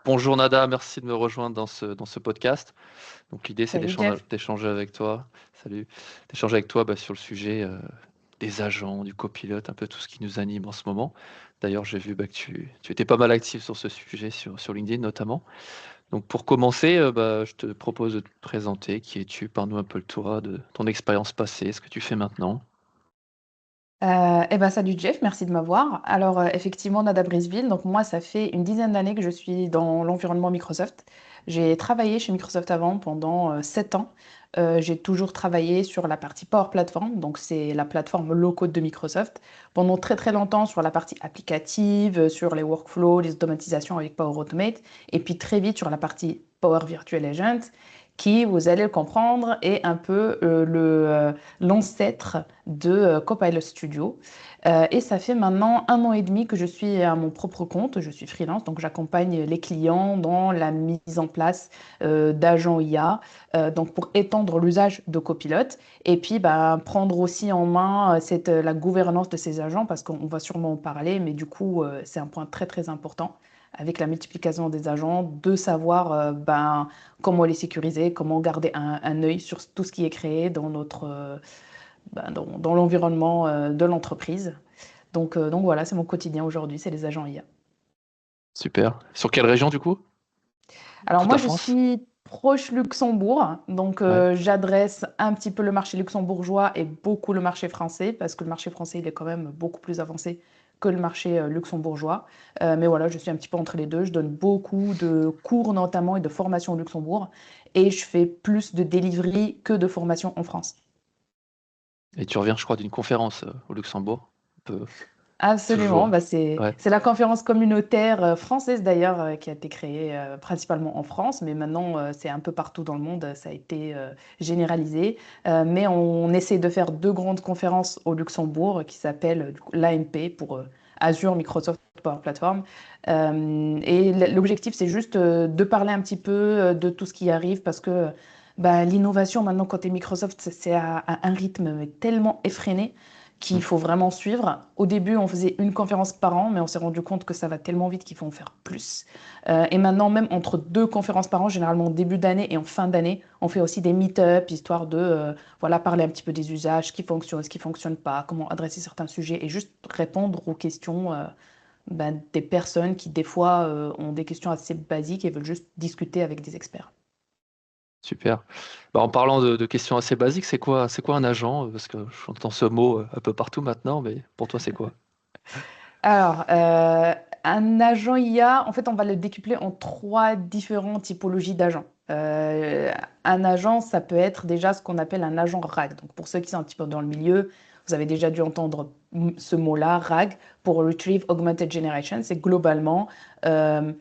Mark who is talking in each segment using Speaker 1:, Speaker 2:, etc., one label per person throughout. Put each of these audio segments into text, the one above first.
Speaker 1: Bonjour Nada, merci de me rejoindre dans ce podcast. Donc l'idée c'est
Speaker 2: Salut Jeff.
Speaker 1: d'échanger avec toi, salut, d'échanger avec toi sur le sujet des agents, du copilote, un peu tout ce qui nous anime en ce moment. D'ailleurs, j'ai vu que tu étais pas mal actif sur ce sujet, sur LinkedIn notamment. Donc pour commencer, je te propose de te présenter. Qui es-tu? Parle-nous un peu le tour de ton expérience passée, ce que tu fais maintenant.
Speaker 2: Salut Jeff, merci de m'avoir. Alors, effectivement, Nada Brisville, donc moi, ça fait une dizaine d'années que je suis dans l'environnement Microsoft. J'ai travaillé chez Microsoft avant pendant 7 ans. J'ai toujours travaillé sur la partie Power Platform, donc c'est la plateforme low-code de Microsoft. Pendant très très longtemps sur la partie applicative, sur les workflows, les automatisations avec Power Automate, et puis très vite sur la partie Power Virtual Agent, qui, vous allez le comprendre, est un peu l'ancêtre de Copilot Studio. Et ça fait maintenant 1 an et demi que je suis à mon propre compte, je suis freelance, donc j'accompagne les clients dans la mise en place d'agents IA, donc pour étendre l'usage de Copilot, et puis prendre aussi en main la gouvernance de ces agents, parce qu'on va sûrement en parler, mais du coup, c'est un point très très important avec la multiplication des agents, de savoir comment les sécuriser, comment garder un œil sur tout ce qui est créé dans dans l'environnement de l'entreprise. Donc voilà, c'est mon quotidien aujourd'hui, c'est les agents IA.
Speaker 1: Super. Sur quelle région du coup?
Speaker 2: Alors
Speaker 1: Toute
Speaker 2: moi,
Speaker 1: la
Speaker 2: je
Speaker 1: France?
Speaker 2: suis proche Luxembourg, donc
Speaker 1: Ouais.
Speaker 2: j'adresse un petit peu le marché luxembourgeois et beaucoup le marché français, parce que le marché français, il est quand même beaucoup plus avancé que le marché luxembourgeois. Mais voilà, je suis un petit peu entre les deux. Je donne beaucoup de cours notamment et de formation au Luxembourg, et je fais plus de delivery que de formation en France.
Speaker 1: Et tu reviens, je crois, d'une conférence au Luxembourg. Un peu,
Speaker 2: Absolument,
Speaker 1: toujours. Ouais.
Speaker 2: c'est la conférence communautaire française d'ailleurs qui a été créée principalement en France, mais maintenant c'est un peu partout dans le monde, ça a été généralisé. Mais on essaie de faire 2 grandes conférences au Luxembourg qui s'appellent l'AMP pour Azure Microsoft Power Platform. Et l'objectif c'est juste de parler un petit peu de tout ce qui arrive parce que l'innovation maintenant côté Microsoft c'est à un rythme tellement effréné
Speaker 1: Mm.
Speaker 2: qu'il faut vraiment suivre. Au début, on faisait une conférence par an, mais on s'est rendu compte que ça va tellement vite qu'il faut en faire plus. Et maintenant, même entre 2 conférences par an, généralement au début d'année et en fin d'année, on fait aussi des meet-up, histoire de voilà, parler un petit peu des usages, ce qui fonctionne pas, comment adresser certains sujets et juste répondre aux questions des personnes qui, des fois, ont des questions assez basiques et veulent juste discuter avec des experts.
Speaker 1: Super. En parlant de questions assez basiques, c'est quoi un agent? Parce que j'entends ce mot un peu partout maintenant, mais pour toi, c'est quoi?
Speaker 2: Alors, un agent IA, en fait, on va le décupler en 3 différentes typologies d'agents. Un agent, ça peut être déjà ce qu'on appelle un agent RAG. Donc, pour ceux qui sont un petit peu dans le milieu, vous avez déjà dû entendre ce mot-là, RAG, pour Retrieve Augmented Generation. C'est globalement euh,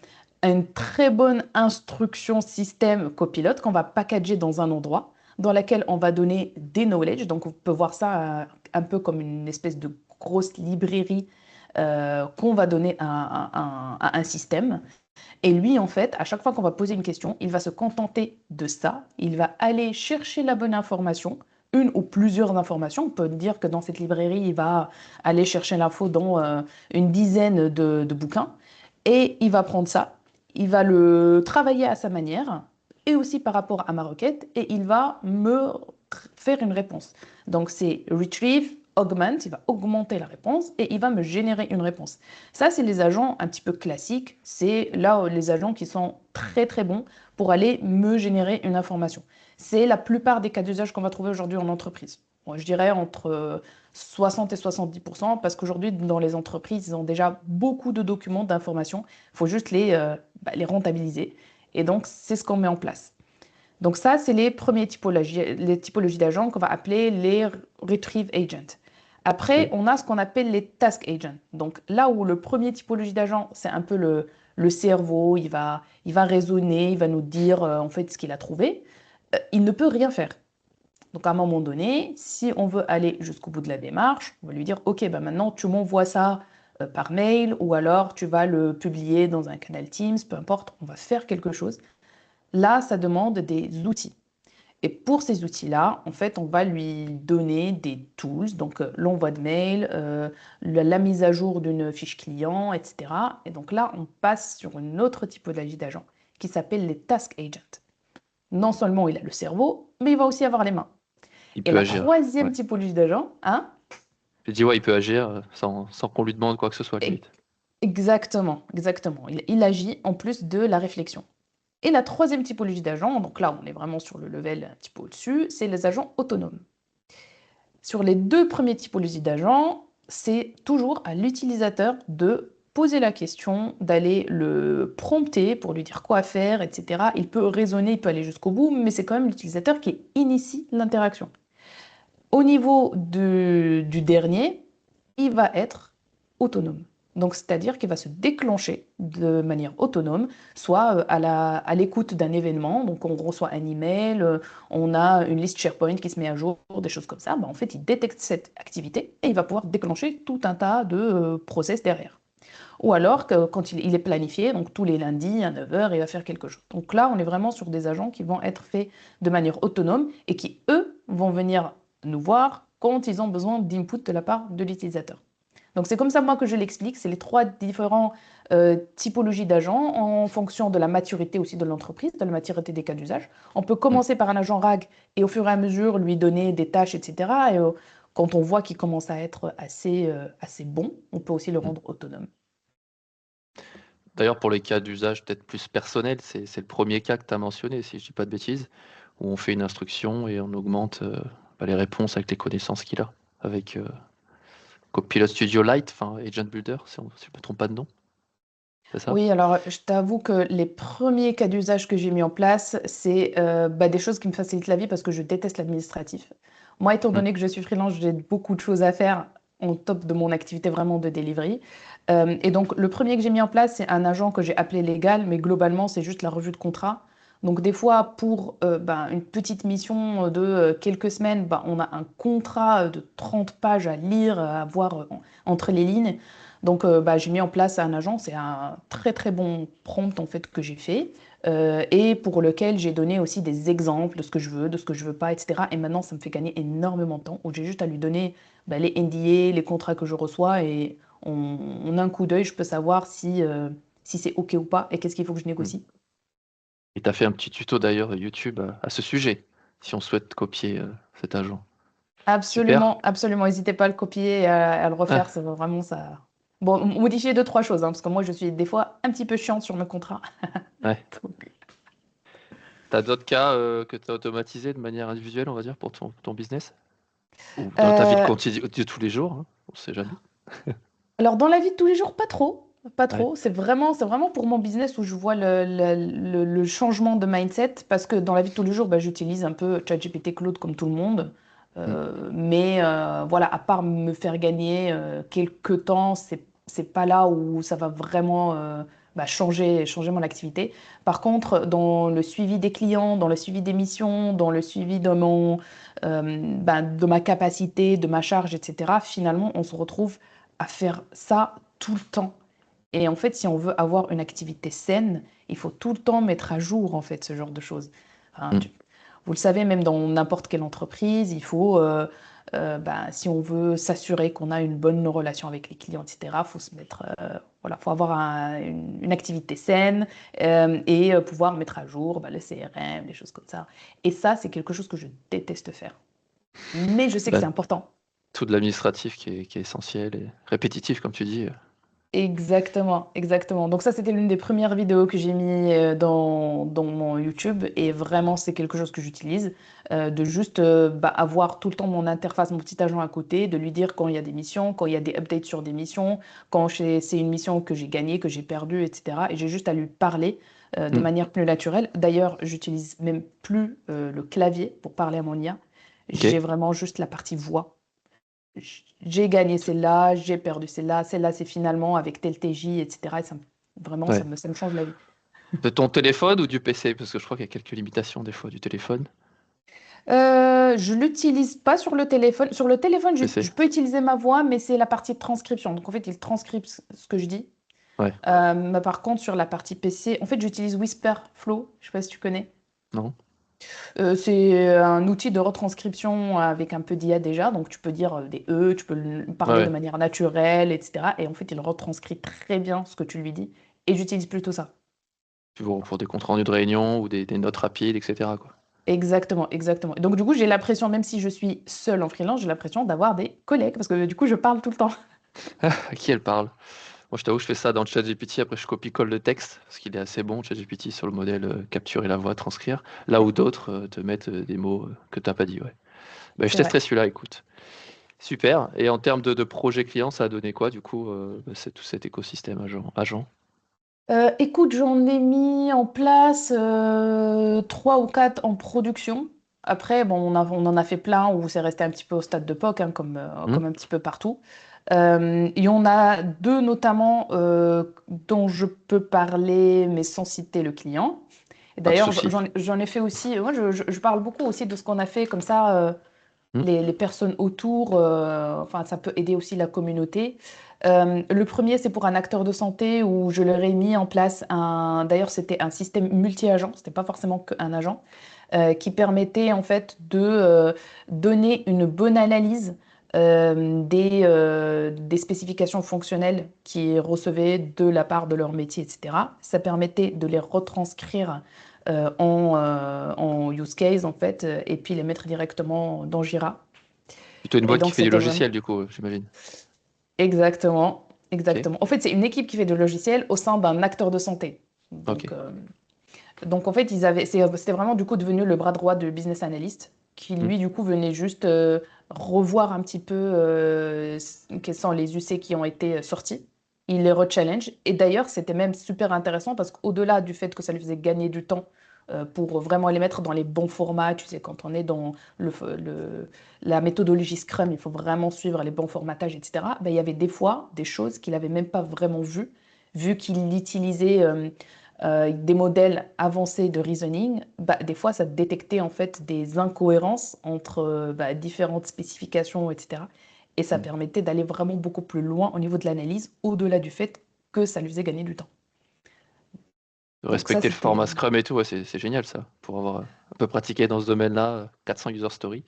Speaker 2: une très bonne instruction système copilote qu'on va packager dans un endroit dans laquelle on va donner des knowledge. Donc, on peut voir ça un peu comme une espèce de grosse librairie qu'on va donner à un système. Et lui, en fait, à chaque fois qu'on va poser une question, il va se contenter de ça. Il va aller chercher la bonne information, une ou plusieurs informations. On peut dire que dans cette librairie, il va aller chercher l'info dans une dizaine de bouquins. Et il va prendre ça, il va le travailler à sa manière et aussi par rapport à ma requête et il va me faire une réponse. Donc c'est retrieve, augment, il va augmenter la réponse et il va me générer une réponse. Ça, c'est les agents un petit peu classiques. C'est là les agents qui sont très très bons pour aller me générer une information. C'est la plupart des cas d'usage qu'on va trouver aujourd'hui en entreprise. Moi, je dirais entre 60 et 70%, parce qu'aujourd'hui, dans les entreprises, ils ont déjà beaucoup de documents, d'informations. Il faut juste les rentabiliser. Et donc, c'est ce qu'on met en place. Donc ça, c'est les typologies d'agents qu'on va appeler les Retrieve Agents. Après,
Speaker 1: Ok.
Speaker 2: on a ce qu'on appelle les Task Agents. Donc là où le premier typologie d'agent, c'est un peu le cerveau, il va raisonner, il va nous dire en fait ce qu'il a trouvé, il ne peut rien faire. Donc à un moment donné, si on veut aller jusqu'au bout de la démarche, on va lui dire, OK, maintenant tu m'envoies ça par mail ou alors tu vas le publier dans un canal Teams, peu importe, on va faire quelque chose. Là, ça demande des outils. Et pour ces outils-là, en fait, on va lui donner des tools, donc l'envoi de mail, la mise à jour d'une fiche client, etc. Et donc là, on passe sur une autre typologie d'agent qui s'appelle les task agents. Non seulement il a le cerveau, mais il va aussi avoir les mains.
Speaker 1: Il
Speaker 2: Et
Speaker 1: peut
Speaker 2: la
Speaker 1: agir. Ouais.
Speaker 2: troisième typologie d'agent, hein,
Speaker 1: J'ai dit, ouais, il peut agir sans qu'on lui demande quoi que ce soit,
Speaker 2: e-
Speaker 1: limite.
Speaker 2: exactement, exactement. Il agit en plus de la réflexion. Et la troisième typologie d'agents, donc là on est vraiment sur le level un petit peu au-dessus, c'est les agents autonomes. Sur les deux premières typologies d'agents, c'est toujours à l'utilisateur de poser la question, d'aller le prompter pour lui dire quoi faire, etc. Il peut raisonner, il peut aller jusqu'au bout, mais c'est quand même l'utilisateur qui initie l'interaction. Au niveau du dernier, il va être autonome. Donc, c'est-à-dire qu'il va se déclencher de manière autonome, soit à l'écoute d'un événement. Donc, on reçoit un email, on a une liste SharePoint qui se met à jour, des choses comme ça. Ben, en fait, il détecte cette activité et il va pouvoir déclencher tout un tas de process derrière. Ou alors, quand il est planifié, donc tous les lundis à 9 heures, il va faire quelque chose. Donc là, on est vraiment sur des agents qui vont être faits de manière autonome et qui, eux, vont venir nous voir quand ils ont besoin d'input de la part de l'utilisateur. Donc c'est comme ça, moi, que je l'explique. C'est les trois différents typologies d'agents en fonction de la maturité aussi de l'entreprise, de la maturité des cas d'usage. On peut
Speaker 1: Mm.
Speaker 2: commencer par un agent RAG et au fur et à mesure lui donner des tâches, etc. Et quand on voit qu'il commence à être assez bon, on peut aussi le
Speaker 1: Mm.
Speaker 2: rendre autonome.
Speaker 1: D'ailleurs, pour les cas d'usage peut-être plus personnels, c'est le premier cas que tu as mentionné, si je dis pas de bêtises, où on fait une instruction et on augmente les réponses avec les connaissances qu'il a, avec Copilot Studio Lite, enfin Agent Builder, si je ne me trompe pas de nom, c'est ça?
Speaker 2: Oui, alors je t'avoue que les premiers cas d'usage que j'ai mis en place, c'est des choses qui me facilitent la vie parce que je déteste l'administratif. Moi, étant
Speaker 1: Mm.
Speaker 2: donné que je suis freelance, j'ai beaucoup de choses à faire en top de mon activité vraiment de delivery. Et donc, le premier que j'ai mis en place, c'est un agent que j'ai appelé légal, mais globalement, c'est juste la revue de contrat. Donc, des fois, pour une petite mission de quelques semaines, on a un contrat de 30 pages à lire, à voir entre les lignes. Donc, j'ai mis en place un agent. C'est un très très bon prompt en fait que j'ai fait et pour lequel j'ai donné aussi des exemples de ce que je veux, de ce que je veux pas, etc. Et maintenant, ça me fait gagner énormément de temps où j'ai juste à lui donner les NDA, les contrats que je reçois et en un coup d'œil, je peux savoir si c'est OK ou pas et qu'est-ce qu'il faut que je
Speaker 1: Mm.
Speaker 2: négocie.
Speaker 1: Et tu as fait un petit tuto d'ailleurs YouTube à ce sujet, si on souhaite copier cet agent. Super.
Speaker 2: Absolument, absolument. N'hésitez pas à le copier et à le refaire.
Speaker 1: Ah,
Speaker 2: C'est vraiment ça. Bon, modifier deux, trois choses, hein, parce que moi, je suis des fois un petit peu chiante sur mes contrats.
Speaker 1: ouais.
Speaker 2: Donc,
Speaker 1: T'as d'autres cas que tu as automatisés de manière individuelle, on va dire, pour ton business? Ou dans ta vie
Speaker 2: euh,
Speaker 1: de tous les jours, hein, on sait jamais.
Speaker 2: Alors, dans la vie de tous les jours, pas trop. Pas
Speaker 1: Ouais.
Speaker 2: trop. C'est vraiment pour mon business où je vois le changement de mindset parce que dans la vie de tous les jours, j'utilise un peu ChatGPT Claude comme tout le monde.
Speaker 1: Mm.
Speaker 2: Mais voilà, à part me faire gagner quelques temps, c'est pas là où ça va vraiment changer mon activité. Par contre, dans le suivi des clients, dans le suivi des missions, dans le suivi de ma capacité, de ma charge, etc., finalement, on se retrouve à faire ça tout le temps. Et en fait, si on veut avoir une activité saine, il faut tout le temps mettre à jour en fait ce genre de choses. Enfin,
Speaker 1: Mm.
Speaker 2: vous le savez, même dans n'importe quelle entreprise, il faut, si on veut s'assurer qu'on a une bonne relation avec les clients, etc., faut se mettre, voilà, faut avoir une activité saine et pouvoir mettre à jour le CRM, des choses comme ça. Et ça, c'est quelque chose que je déteste faire. Mais je sais que
Speaker 1: Bah,
Speaker 2: c'est important.
Speaker 1: tout de l'administratif qui est essentiel et répétitif, comme tu dis.
Speaker 2: Exactement, exactement. Donc ça, c'était l'une des premières vidéos que j'ai mis dans mon YouTube et vraiment, c'est quelque chose que j'utilise, de juste avoir tout le temps mon interface, mon petit agent à côté, de lui dire quand il y a des missions, quand il y a des updates sur des missions, quand c'est une mission que j'ai gagnée, que j'ai perdue, etc. Et j'ai juste à lui parler de
Speaker 1: Mm.
Speaker 2: manière plus naturelle. D'ailleurs, j'utilise même plus le clavier pour parler à mon IA.
Speaker 1: Ok.
Speaker 2: J'ai vraiment juste la partie voix. J'ai gagné celle-là, j'ai perdu celle-là c'est finalement avec tel TJ, etc. Et vraiment,
Speaker 1: Ouais.
Speaker 2: ça me change la vie.
Speaker 1: De ton téléphone ou du PC? Parce que je crois qu'il y a quelques limitations des fois du téléphone.
Speaker 2: Je l'utilise pas sur le téléphone. Sur le téléphone,
Speaker 1: PC.
Speaker 2: je peux utiliser ma voix, mais c'est la partie de transcription. Donc en fait, il transcrit ce que je dis.
Speaker 1: Ouais.
Speaker 2: Mais par contre, sur la partie PC, en fait, j'utilise Whisper Flow. Je sais pas si tu connais.
Speaker 1: Non?
Speaker 2: C'est un outil de retranscription avec un peu d'IA déjà, donc tu peux dire des E, tu peux
Speaker 1: Ouais,
Speaker 2: parler de
Speaker 1: ouais.
Speaker 2: manière naturelle, etc. Et en fait, il retranscrit très bien ce que tu lui dis. Et j'utilise plutôt ça.
Speaker 1: Pour des comptes rendus de réunion ou des notes rapides, etc., quoi.
Speaker 2: Exactement, exactement. Et donc, du coup, j'ai l'impression, même si je suis seule en freelance, j'ai l'impression d'avoir des collègues, parce que du coup, je parle tout le temps.
Speaker 1: À qui elle parle? Moi, je t'avoue, je fais ça dans le ChatGPT, après je copie-colle le texte, parce qu'il est assez bon, ChatGPT, sur le modèle capturer la voix, transcrire, là où d'autres te mettent des mots que t'as pas dit, ouais. Bah, je
Speaker 2: C'est vrai.
Speaker 1: testerai celui-là, écoute. Super. Et en termes de projet client, ça a donné quoi, du coup, c'est tout cet écosystème agent?
Speaker 2: Écoute, j'en ai mis en place 3 ou 4 en production. Après, bon, on en a fait plein où c'est resté un petit peu au stade de POC, hein,
Speaker 1: Hmm.
Speaker 2: comme un petit peu partout. Il y en a 2 notamment dont je peux parler, mais sans citer le client. Et
Speaker 1: Pas de
Speaker 2: d'ailleurs,
Speaker 1: souci.
Speaker 2: j'en ai fait aussi. Moi, je parle beaucoup aussi de ce qu'on a fait comme ça.
Speaker 1: Hmm.
Speaker 2: Les personnes autour, enfin, ça peut aider aussi la communauté. Le premier, c'est pour un acteur de santé où je leur ai mis en place d'ailleurs, c'était un système multi-agent, c'était pas forcément qu'un agent, qui permettait en fait de donner une bonne analyse des spécifications fonctionnelles qu'ils recevaient de la part de leur métier, etc. Ça permettait de les retranscrire en use case en fait, et puis les mettre directement dans Jira.
Speaker 1: Plutôt une
Speaker 2: Et
Speaker 1: boîte qui
Speaker 2: donc
Speaker 1: fait du
Speaker 2: c'était vraiment
Speaker 1: logiciel, du coup, j'imagine.
Speaker 2: exactement,
Speaker 1: Ok.
Speaker 2: exactement. En fait, c'est une équipe qui fait de logiciels au sein d'un acteur de santé.
Speaker 1: Ok.
Speaker 2: Donc en fait, c'était vraiment du coup devenu le bras droit de business analyst qui
Speaker 1: Hmm.
Speaker 2: lui du coup venait juste revoir un petit peu quels sont les UC qui ont été sortis. Il les rechallenge. Et d'ailleurs, c'était même super intéressant parce qu'au-delà du fait que ça lui faisait gagner du temps pour vraiment les mettre dans les bons formats, tu sais, quand on est dans la méthodologie Scrum, il faut vraiment suivre les bons formatages, etc. Ben, il y avait des fois des choses qu'il n'avait même pas vraiment vues, vu qu'il utilisait des modèles avancés de reasoning, bah, des fois, ça détectait en fait des incohérences entre bah, différentes spécifications, etc. Et ça
Speaker 1: Hmm.
Speaker 2: permettait d'aller vraiment beaucoup plus loin au niveau de l'analyse, au-delà du fait que ça lui faisait gagner du temps.
Speaker 1: De
Speaker 2: Donc ça,
Speaker 1: respecter le
Speaker 2: c'était...
Speaker 1: format Scrum et tout, ouais, c'est génial ça, pour avoir un peu pratiqué dans ce domaine-là, 400 user stories.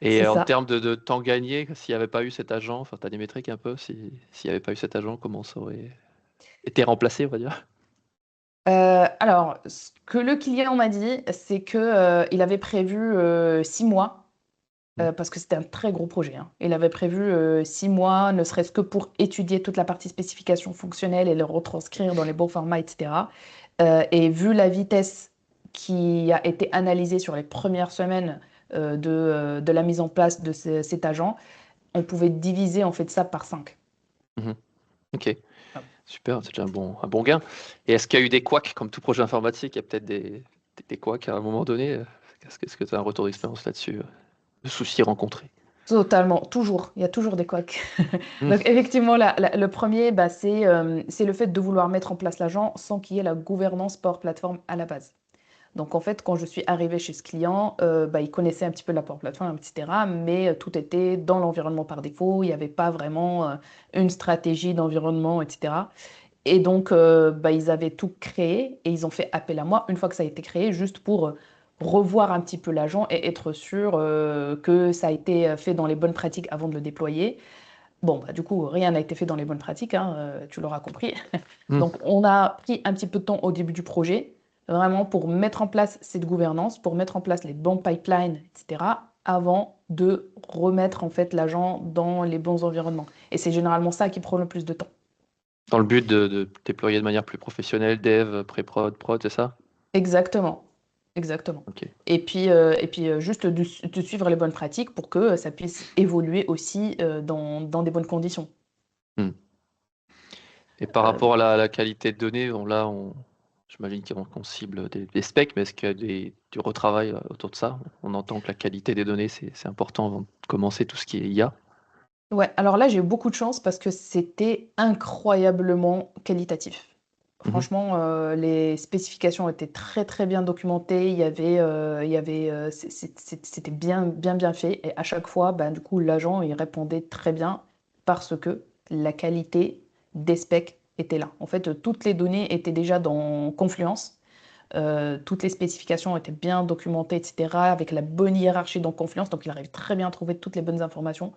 Speaker 1: Et
Speaker 2: C'est
Speaker 1: en
Speaker 2: ça.
Speaker 1: termes de temps gagné, s'il n'y avait pas eu cet agent, enfin, tu as des métriques un peu, s'il n'y avait pas eu cet agent, comment ça aurait été remplacé, on va dire?
Speaker 2: Alors, ce que le client m'a dit, c'est que il avait prévu 6 mois
Speaker 1: Hmm.
Speaker 2: parce que c'était un très gros projet, hein. Il avait prévu 6 mois, ne serait-ce que pour étudier toute la partie spécification fonctionnelle et le retranscrire dans les bons formats, etc. Et vu la vitesse qui a été analysée sur les premières semaines de la mise en place de cet agent, on pouvait diviser en fait ça par 5.
Speaker 1: Mhm. Ok, super, c'est déjà un bon gain. Et est-ce qu'il y a eu des couacs, comme tout projet informatique, il y a peut-être des couacs à un moment donné? Qu'est-ce que tu as un retour d'expérience là-dessus, de soucis rencontrés?
Speaker 2: Totalement, toujours. Il y a toujours des couacs.
Speaker 1: Hmm.
Speaker 2: Donc effectivement, le premier, bah, c'est le fait de vouloir mettre en place l'agent sans qu'il y ait la gouvernance Power Platform à la base. Donc en fait, quand je suis arrivée chez ce client, bah, il connaissait un petit peu la Power Platform, etc. Mais tout était dans l'environnement par défaut. Il n'y avait pas vraiment une stratégie d'environnement, etc. Et donc, bah, ils avaient tout créé et ils ont fait appel à moi une fois que ça a été créé, juste pour revoir un petit peu l'agent et être sûr que ça a été fait dans les bonnes pratiques avant de le déployer. Bon, bah, du coup, rien n'a été fait dans les bonnes pratiques, hein, tu l'auras compris.
Speaker 1: Hmm.
Speaker 2: Donc, on a pris un petit peu de temps au début du projet, vraiment pour mettre en place cette gouvernance, pour mettre en place les bons pipelines, etc., avant de remettre en fait l'agent dans les bons environnements. Et c'est généralement ça qui prend le plus de temps.
Speaker 1: Dans le but de déployer de manière plus professionnelle, dev, pré-prod, prod, c'est ça?
Speaker 2: Exactement, exactement.
Speaker 1: Ok.
Speaker 2: Et puis juste de suivre les bonnes pratiques pour que ça puisse évoluer aussi dans des bonnes conditions.
Speaker 1: Hmm. Et par
Speaker 2: Euh,
Speaker 1: rapport à la qualité de données, j'imagine qu'on cible des specs, mais est-ce qu'il y a du retravail autour de ça? On entend que la qualité des données, c'est important avant de commencer tout ce qui est IA.
Speaker 2: ouais, alors là, j'ai eu beaucoup de chance parce que c'était incroyablement qualitatif.
Speaker 1: Mhm.
Speaker 2: Franchement, les spécifications étaient très très bien documentées. C'était bien bien bien fait. Et à chaque fois, bah, du coup, l'agent il répondait très bien parce que la qualité des specs était là. En fait, toutes les données étaient déjà dans Confluence. Toutes les spécifications étaient bien documentées, etc., avec la bonne hiérarchie dans Confluence. Donc, il arrive très bien à trouver toutes les bonnes informations.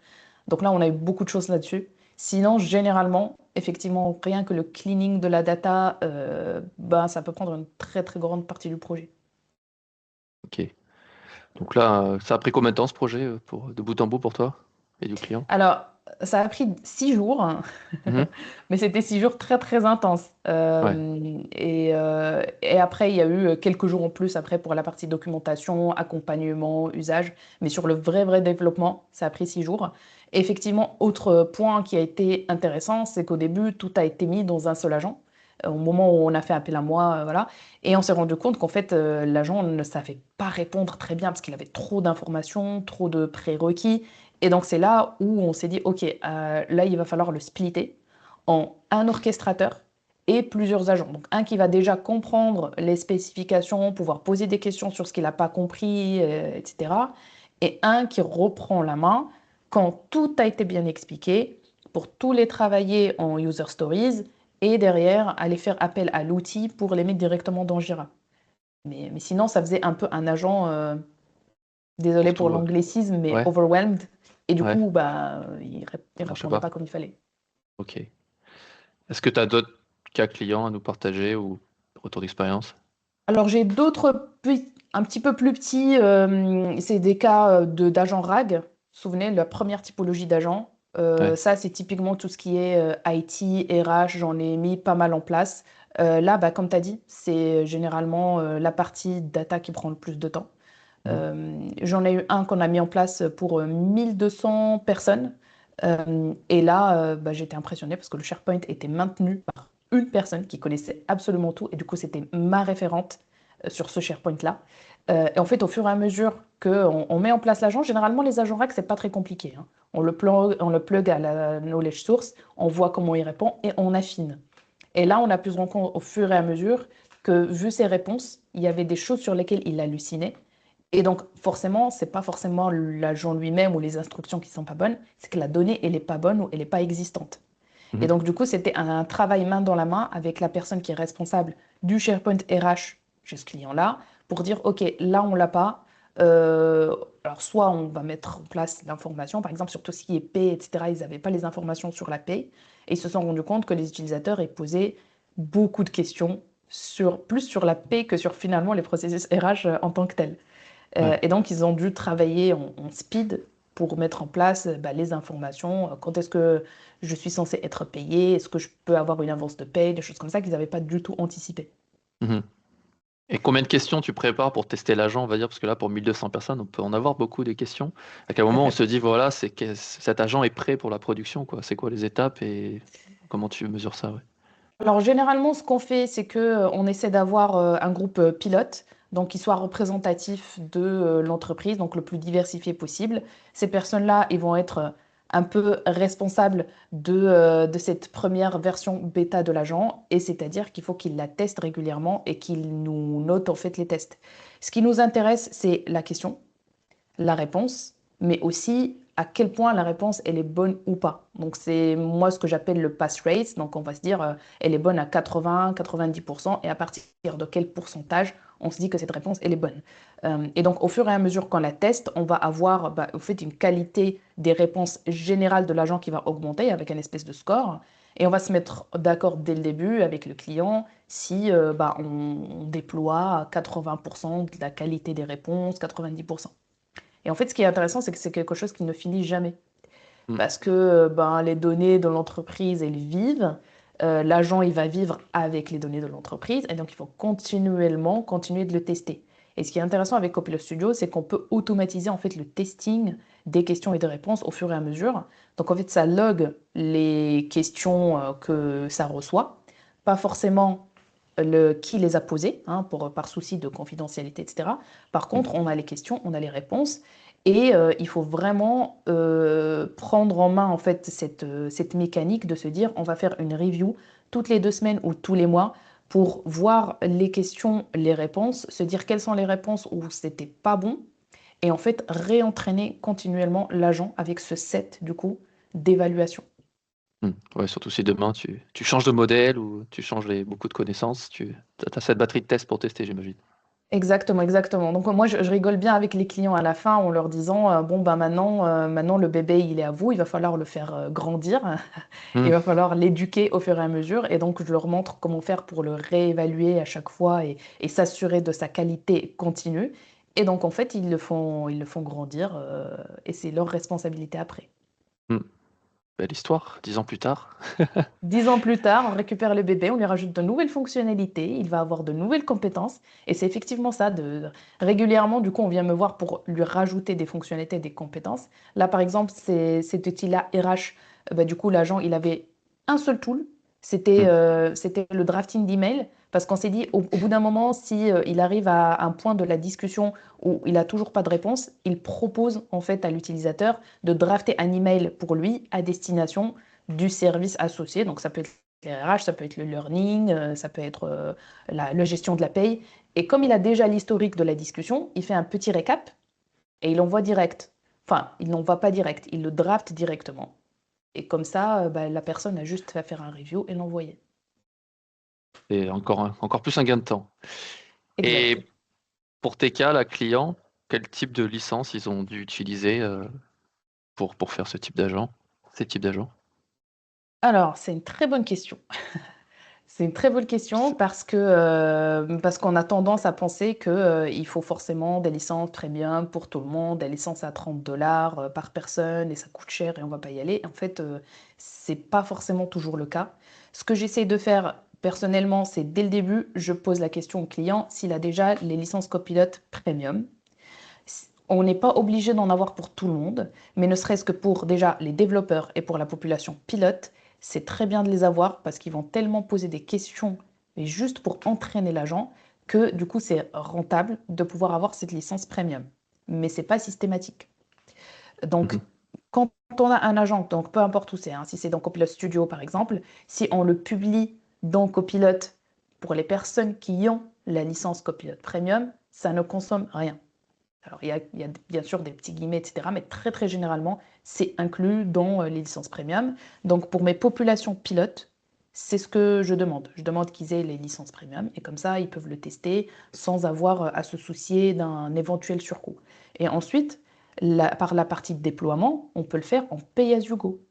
Speaker 2: Donc là, on a eu beaucoup de choses là-dessus. Sinon, généralement, effectivement, rien que le cleaning de la data, ben, ça peut prendre une très, très grande partie du projet.
Speaker 1: Ok. Donc là, ça a pris combien de temps ce projet de bout en bout pour toi et du client?
Speaker 2: Alors, ça a pris 6 jours, hein.
Speaker 1: Mhm.
Speaker 2: Mais c'était 6 jours très très intenses.
Speaker 1: Ouais.
Speaker 2: Et après, il y a eu quelques jours en plus après pour la partie documentation, accompagnement, usage. Mais sur le vrai vrai développement, ça a pris 6 jours. Et effectivement, autre point qui a été intéressant, c'est qu'au début, tout a été mis dans un seul agent. Au moment où on a fait appel à moi, voilà. Et on s'est rendu compte qu'en fait, l'agent ne savait pas répondre très bien parce qu'il avait trop d'informations, trop de prérequis. Et donc, c'est là où on s'est dit, OK, là, il va falloir le splitter en un orchestrateur et plusieurs agents. Donc, un qui va déjà comprendre les spécifications, pouvoir poser des questions sur ce qu'il n'a pas compris, etc. Et un qui reprend la main quand tout a été bien expliqué pour tous les travailler en user stories et derrière aller faire appel à l'outil pour les mettre directement dans Jira. Mais sinon, ça faisait un peu un agent, désolé
Speaker 1: Pour
Speaker 2: pour
Speaker 1: tout.
Speaker 2: l'anglicisme, mais
Speaker 1: Ouais.
Speaker 2: overwhelmed. Et du
Speaker 1: Ouais.
Speaker 2: coup, bah, il
Speaker 1: Ça marchait
Speaker 2: répondait
Speaker 1: pas.
Speaker 2: pas comme il fallait.
Speaker 1: Ok. Est-ce que tu as d'autres cas clients à nous partager ou retour d'expérience?
Speaker 2: Alors, j'ai d'autres un petit peu plus petits, c'est des cas d'agents RAG. Vous vous souvenez, la première typologie d'agents.
Speaker 1: Ouais.
Speaker 2: Ça, c'est typiquement tout ce qui est IT, RH, j'en ai mis pas mal en place. Là, bah, comme tu as dit, c'est généralement la partie data qui prend le plus de temps.
Speaker 1: Mhm.
Speaker 2: J'en ai eu un qu'on a mis en place pour 1200 personnes. Et là, bah, j'étais impressionnée parce que le SharePoint était maintenu par une personne qui connaissait absolument tout. Et du coup, c'était ma référente sur ce SharePoint-là. Et en fait, au fur et à mesure qu'on met en place l'agent, généralement, les agents RAG, c'est pas très compliqué, hein. On le plug à la knowledge source, on voit comment il répond et on affine. Et là, on a pu se rendre compte au fur et à mesure que, vu ses réponses, il y avait des choses sur lesquelles il hallucinait. Et donc, forcément, c'est pas forcément l'agent lui-même ou les instructions qui sont pas bonnes, c'est que la donnée, elle est pas bonne ou elle est pas existante. Et
Speaker 1: Mhm.
Speaker 2: donc, du coup, c'était un travail main dans la main avec la personne qui est responsable du SharePoint RH chez ce client-là pour dire, OK, là, on l'a pas. Euh, alors, soit on va mettre en place l'information, par exemple, sur tout ce qui est paie, etc. Ils n'avaient pas les informations sur la paie et ils se sont rendus compte que les utilisateurs aient posé beaucoup de questions plus sur la paie que sur finalement les processus RH en tant que tels.
Speaker 1: Ouais.
Speaker 2: Et donc, ils ont dû travailler en speed pour mettre en place bah, les informations. Quand est-ce que je suis censé être payé? Est-ce que je peux avoir une avance de paye? Des choses comme ça qu'ils n'avaient pas du tout anticipé.
Speaker 1: Mhm. Et combien de questions tu prépares pour tester l'agent, on va dire, parce que là, pour 1200 personnes, on peut en avoir beaucoup des questions. À quel moment on se dit, voilà, c'est que cet agent est prêt pour la production, quoi. C'est quoi les étapes et comment tu mesures ça, ouais.
Speaker 2: Alors, généralement, ce qu'on fait, c'est que on essaie d'avoir un groupe pilote, donc qui soit représentatif de l'entreprise, donc le plus diversifié possible. Ces personnes-là, ils vont être un peu responsables de cette première version bêta de l'agent, et c'est-à-dire qu'il faut qu'ils la testent régulièrement et qu'ils nous notent en fait les tests. Ce qui nous intéresse, c'est la question, la réponse, mais aussi à quel point la réponse elle est bonne ou pas. Donc c'est moi ce que j'appelle le pass rate. Donc on va se dire elle est bonne à 80-90% et à partir de quel pourcentage on se dit que cette réponse elle est bonne. Et donc au fur et à mesure qu'on la teste, on va avoir bah, au fait une qualité des réponses générales de l'agent qui va augmenter avec un espèce de score. Et on va se mettre d'accord dès le début avec le client si bah, on déploie à 80% de la qualité des réponses, 90%. Et en fait, ce qui est intéressant, c'est que c'est quelque chose qui ne finit jamais.
Speaker 1: Mm.
Speaker 2: Parce que ben, les données de l'entreprise, elles vivent. L'agent, il va vivre avec les données de l'entreprise. Et donc, il faut continuellement continuer de le tester. Et ce qui est intéressant avec Copilot Studio, c'est qu'on peut automatiser en fait le testing des questions et des réponses au fur et à mesure. Donc, en fait, ça log les questions que ça reçoit. Pas forcément qui les a posées, hein, par souci de confidentialité, etc. Par
Speaker 1: Mm.
Speaker 2: contre, on a les questions, on a les réponses. Et il faut vraiment prendre en main en fait cette mécanique de se dire on va faire une review toutes les 2 semaines ou tous les mois pour voir les questions, les réponses, se dire quelles sont les réponses où c'était pas bon et en fait réentraîner continuellement l'agent avec ce set du coup d'évaluation.
Speaker 1: Ouais, surtout si demain tu changes de modèle ou tu changes beaucoup de connaissances, tu as cette batterie de test pour tester, j'imagine.
Speaker 2: Exactement, exactement. Donc moi, je rigole bien avec les clients à la fin en leur disant, bon, ben maintenant, le bébé, il est à vous, il va falloir le faire grandir, il
Speaker 1: Hmm.
Speaker 2: va falloir l'éduquer au fur et à mesure. Et donc, je leur montre comment faire pour le réévaluer à chaque fois et s'assurer de sa qualité continue. Et donc, en fait, ils le font grandir et c'est leur responsabilité après.
Speaker 1: Hmm. Belle histoire, 10 ans plus tard.
Speaker 2: 10 ans plus tard, on récupère le bébé, on lui rajoute de nouvelles fonctionnalités, il va avoir de nouvelles compétences. Et c'est effectivement ça, régulièrement, du coup, on vient me voir pour lui rajouter des fonctionnalités, des compétences. Là, par exemple, cet outil-là, RH, bah, du coup, l'agent, il avait un seul tool,
Speaker 1: Hmm.
Speaker 2: c'était le drafting d'email. Parce qu'on s'est dit, au bout d'un moment, si il arrive à un point de la discussion où il n'a toujours pas de réponse, il propose en fait à l'utilisateur de drafter un email pour lui à destination du service associé. Donc, ça peut être les RH, ça peut être le learning, ça peut être la gestion de la paye. Et comme il a déjà l'historique de la discussion, il fait un petit récap et il envoie direct. Enfin, il n'envoie pas direct, il le draft directement. Et comme ça, bah, la personne a juste à faire un review et l'envoyer.
Speaker 1: Et encore plus un gain de temps.
Speaker 2: Exact.
Speaker 1: Et pour tes cas, la client, quel type de licence ils ont dû utiliser pour faire ces types d'agents?
Speaker 2: Alors, c'est une très bonne question. C'est une très bonne question parce qu'on a tendance à penser que, il faut forcément des licences premium pour tout le monde, des licences à 30 $ par personne et ça coûte cher et on va pas y aller. En fait, c'est pas forcément toujours le cas. Ce que j'essaie de faire personnellement, c'est dès le début, je pose la question au client s'il a déjà les licences copilote premium. On n'est pas obligé d'en avoir pour tout le monde, mais ne serait-ce que pour déjà les développeurs et pour la population pilote, c'est très bien de les avoir parce qu'ils vont tellement poser des questions, mais juste pour entraîner l'agent, que du coup c'est rentable de pouvoir avoir cette licence premium. Mais c'est pas systématique. Donc,
Speaker 1: Mhm.
Speaker 2: quand on a un agent, donc peu importe où c'est, hein, si c'est dans Copilot Studio par exemple, si on le publie dans Copilot pour les personnes qui ont la licence Copilot Premium, ça ne consomme rien. Alors, il y a bien sûr des petits guillemets, etc., mais très très généralement, c'est inclus dans les licences premium. Donc, pour mes populations pilotes, c'est ce que je demande. Je demande qu'ils aient les licences premium et comme ça, ils peuvent le tester sans avoir à se soucier d'un éventuel surcoût. Et ensuite, par la partie de déploiement, on peut le faire en pay as you go.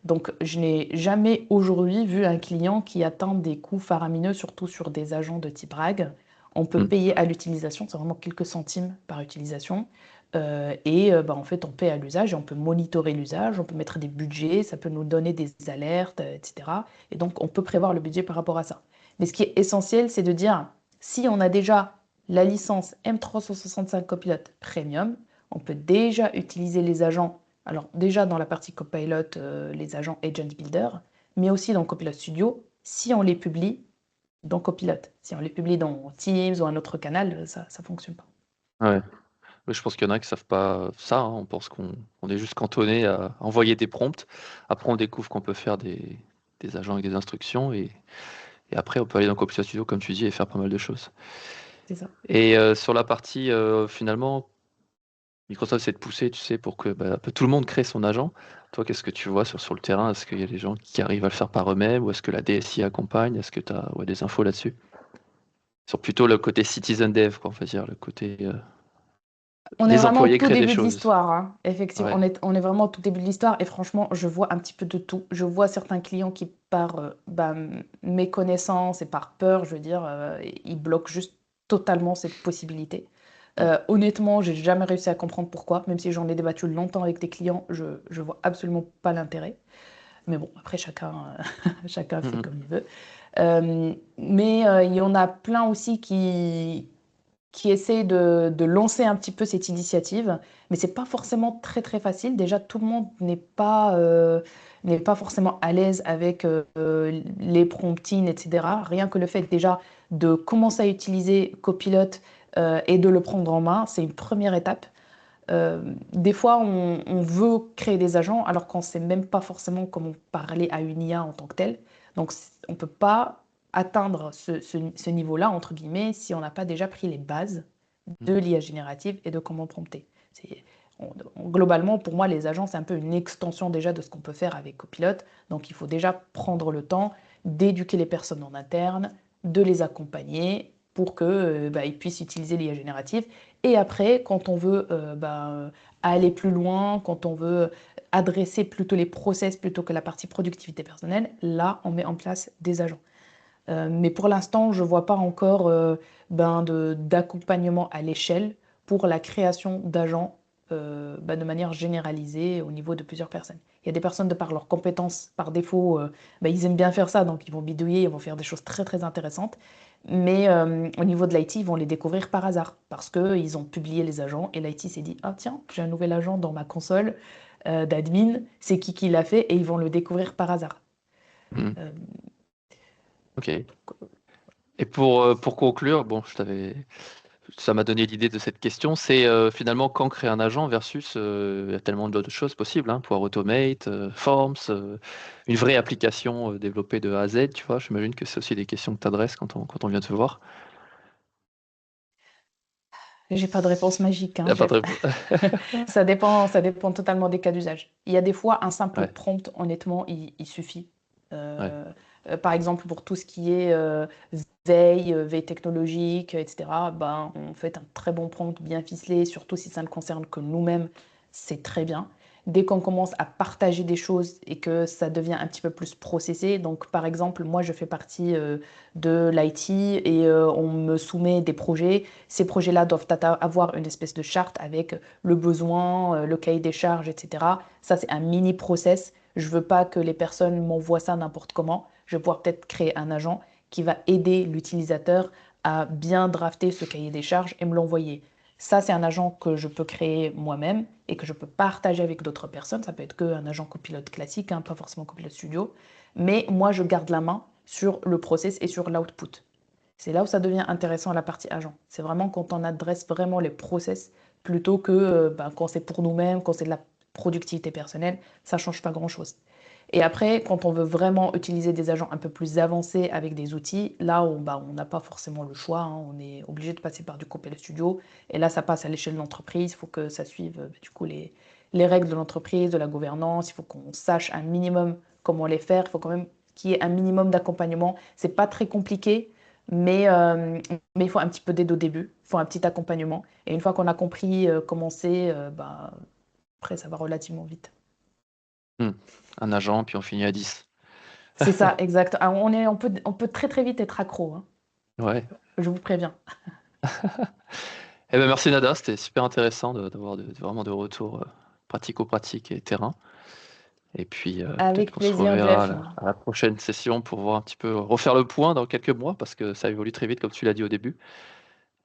Speaker 2: Donc, je n'ai jamais aujourd'hui vu un client qui atteint des coûts faramineux, surtout sur des agents de type RAG. On peut
Speaker 1: Hmm.
Speaker 2: payer à l'utilisation, c'est vraiment quelques centimes par utilisation. Bah, en fait, on paie à l'usage et on peut monitorer l'usage, on peut mettre des budgets, ça peut nous donner des alertes, etc. Et donc, on peut prévoir le budget par rapport à ça. Mais ce qui est essentiel, c'est de dire, si on a déjà la licence M365 Copilot Premium, on peut déjà utiliser les agents alors déjà dans la partie Copilot, les agents Agent Builder, mais aussi dans Copilot Studio, si on les publie dans Copilot. Si on les publie dans Teams ou un autre canal, ça ne fonctionne pas.
Speaker 1: Ouais. Mais je pense qu'il y en a qui savent pas ça, hein. On pense qu'on est juste cantonné à envoyer des prompts. Après, on découvre qu'on peut faire des agents avec des instructions et après, on peut aller dans Copilot Studio, comme tu dis, et faire pas mal de choses.
Speaker 2: C'est ça.
Speaker 1: Et sur la partie, finalement, Microsoft essaie de pousser, tu sais, pour que bah, un peu tout le monde crée son agent. Toi, qu'est-ce que tu vois sur le terrain? Est-ce qu'il y a des gens qui arrivent à le faire par eux-mêmes ou est-ce que la DSI accompagne? Est-ce que tu as des infos là-dessus? Sur plutôt le côté citizen dev, quoi, on va dire, le côté
Speaker 2: On est
Speaker 1: les
Speaker 2: vraiment au
Speaker 1: employés
Speaker 2: tout
Speaker 1: créent des
Speaker 2: début de
Speaker 1: choses.
Speaker 2: l'histoire, hein. Effectivement,
Speaker 1: Ouais.
Speaker 2: on est vraiment au tout début de l'histoire et franchement, je vois un petit peu de tout. Je vois certains clients qui, par bah, méconnaissance et par peur, je veux dire, ils bloquent juste totalement cette possibilité.
Speaker 1: Mm.
Speaker 2: Honnêtement, j'ai jamais réussi à comprendre pourquoi, même si j'en ai débattu longtemps avec des clients, je vois absolument pas l'intérêt. Mais bon, après, chacun fait
Speaker 1: Mhm.
Speaker 2: comme il veut. Mais il y en a plein aussi qui essaie de lancer un petit peu cette initiative, mais c'est pas forcément très très facile. Déjà, tout le monde n'est pas forcément à l'aise avec les promptings, etc. Rien que le fait déjà de commencer à utiliser Copilot et de le prendre en main, c'est une première étape. Des fois, on veut créer des agents alors qu'on ne sait même pas forcément comment parler à une IA en tant que telle. Donc, on ne peut pas atteindre ce niveau-là, entre guillemets, si on n'a pas déjà pris les bases de l'IA générative et de comment prompter. Globalement, pour moi, les agents, c'est un peu une extension déjà de ce qu'on peut faire avec Copilot. Donc, il faut déjà prendre le temps d'éduquer les personnes en interne, de les accompagner pour que, ils puissent utiliser l'IA générative. Et après, quand on veut aller plus loin, quand on veut adresser plutôt les process plutôt que la partie productivité personnelle, là, on met en place des agents. Mais pour l'instant, je ne vois pas encore d'accompagnement à l'échelle pour la création d'agents de manière généralisée au niveau de plusieurs personnes. Il y a des personnes, de par leurs compétences, par défaut, ils aiment bien faire ça, donc ils vont bidouiller, ils vont faire des choses très très intéressantes. Mais au niveau de l'IT, ils vont les découvrir par hasard, parce qu'ils ont publié les agents et l'IT s'est dit, ah tiens, j'ai un nouvel agent dans ma console d'admin, c'est qui l'a fait, et ils vont le découvrir par hasard.
Speaker 1: Hmm.
Speaker 2: Euh,
Speaker 1: Ok. Et pour conclure, bon, ça m'a donné l'idée de cette question, c'est finalement quand créer un agent versus il y a tellement d'autres choses possibles, hein, Power Automate, Forms, une vraie application développée de A à Z, tu vois. J'imagine que c'est aussi des questions que tu adresses quand on vient te voir.
Speaker 2: J'ai pas de réponse magique,
Speaker 1: Il
Speaker 2: hein,
Speaker 1: n'y a pas de
Speaker 2: Jeff.
Speaker 1: réponse.
Speaker 2: Ça dépend totalement des cas d'usage. Il y a des fois, un simple
Speaker 1: Ouais,
Speaker 2: prompt, honnêtement, il suffit.
Speaker 1: ouais.
Speaker 2: Euh, Par exemple, pour tout ce qui est veille technologique, etc., on fait un très bon prompt bien ficelé, surtout si ça ne concerne que nous-mêmes, c'est très bien. Dès qu'on commence à partager des choses et que ça devient un petit peu plus processé, donc par exemple, moi je fais partie de l'IT et on me soumet des projets. Ces projets-là doivent avoir une espèce de charte avec le besoin, le cahier des charges, etc. Ça, c'est un mini process. Je veux pas que les personnes m'envoient ça n'importe comment. Je vais pouvoir peut-être créer un agent qui va aider l'utilisateur à bien drafter ce cahier des charges et me l'envoyer. Ça, c'est un agent que je peux créer moi-même et que je peux partager avec d'autres personnes. Ça peut être qu'un agent copilote classique, hein, pas forcément copilote studio. Mais moi, je garde la main sur le process et sur l'output. C'est là où ça devient intéressant la partie agent. C'est vraiment quand on adresse vraiment les process plutôt que quand c'est pour nous-mêmes, quand c'est de la productivité personnelle, ça ne change pas grand-chose. Et après, quand on veut vraiment utiliser des agents un peu plus avancés avec des outils, là, on n'a pas forcément le choix, hein. On est obligé de passer par du Copilot Studio. Et là, ça passe à l'échelle de l'entreprise. Il faut que ça suive du coup les règles de l'entreprise, de la gouvernance. Il faut qu'on sache un minimum comment les faire. Il faut quand même qu'il y ait un minimum d'accompagnement. C'est pas très compliqué, mais il faut un petit peu d'aide au début. Il faut un petit accompagnement. Et une fois qu'on a compris comment c'est, après, ça va relativement vite.
Speaker 1: Hmm. Un agent, puis on finit à 10.
Speaker 2: C'est ça, exact. Ah, on peut très très vite être accro, hein.
Speaker 1: Ouais.
Speaker 2: Je vous préviens.
Speaker 1: Eh ben merci Nada, c'était super intéressant d'avoir vraiment de retours pratico-pratiques et terrain. Et puis peut-être
Speaker 2: Avec
Speaker 1: qu'on se
Speaker 2: plaisir,
Speaker 1: reverra à
Speaker 2: Jeff.
Speaker 1: la prochaine session pour voir un petit peu, refaire le point dans quelques mois, parce que ça évolue très vite, comme tu l'as dit au début,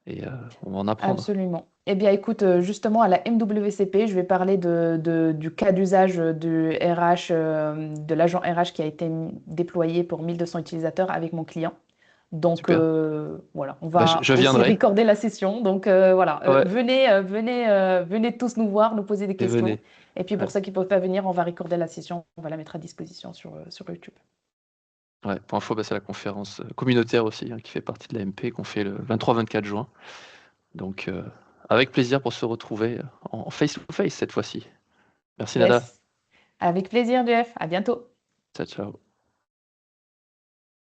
Speaker 1: et on va en apprendre.
Speaker 2: Absolument. Eh bien, écoute, justement, à la MWCP, je vais parler du cas d'usage du RH, de l'agent RH qui a été déployé pour 1200 utilisateurs avec mon client. Donc
Speaker 1: Super.
Speaker 2: voilà, on
Speaker 1: Bah, je,
Speaker 2: va
Speaker 1: je
Speaker 2: aussi
Speaker 1: viendrai.
Speaker 2: recorder la session. Donc voilà,
Speaker 1: Ouais,
Speaker 2: venez tous nous voir, nous poser des
Speaker 1: et
Speaker 2: questions.
Speaker 1: venez.
Speaker 2: Et puis pour
Speaker 1: Ouais.
Speaker 2: ceux qui ne peuvent pas venir, on va recorder la session, on va la mettre à disposition sur YouTube.
Speaker 1: Ouais. Pour info, bah, c'est la conférence communautaire aussi, hein, qui fait partie de la l'AMP, qu'on fait le 23-24 juin. Donc, avec plaisir pour se retrouver en face-to-face cette fois-ci. Merci Nada.
Speaker 2: Yes, avec plaisir, Jeff. À bientôt.
Speaker 1: Ciao, ciao.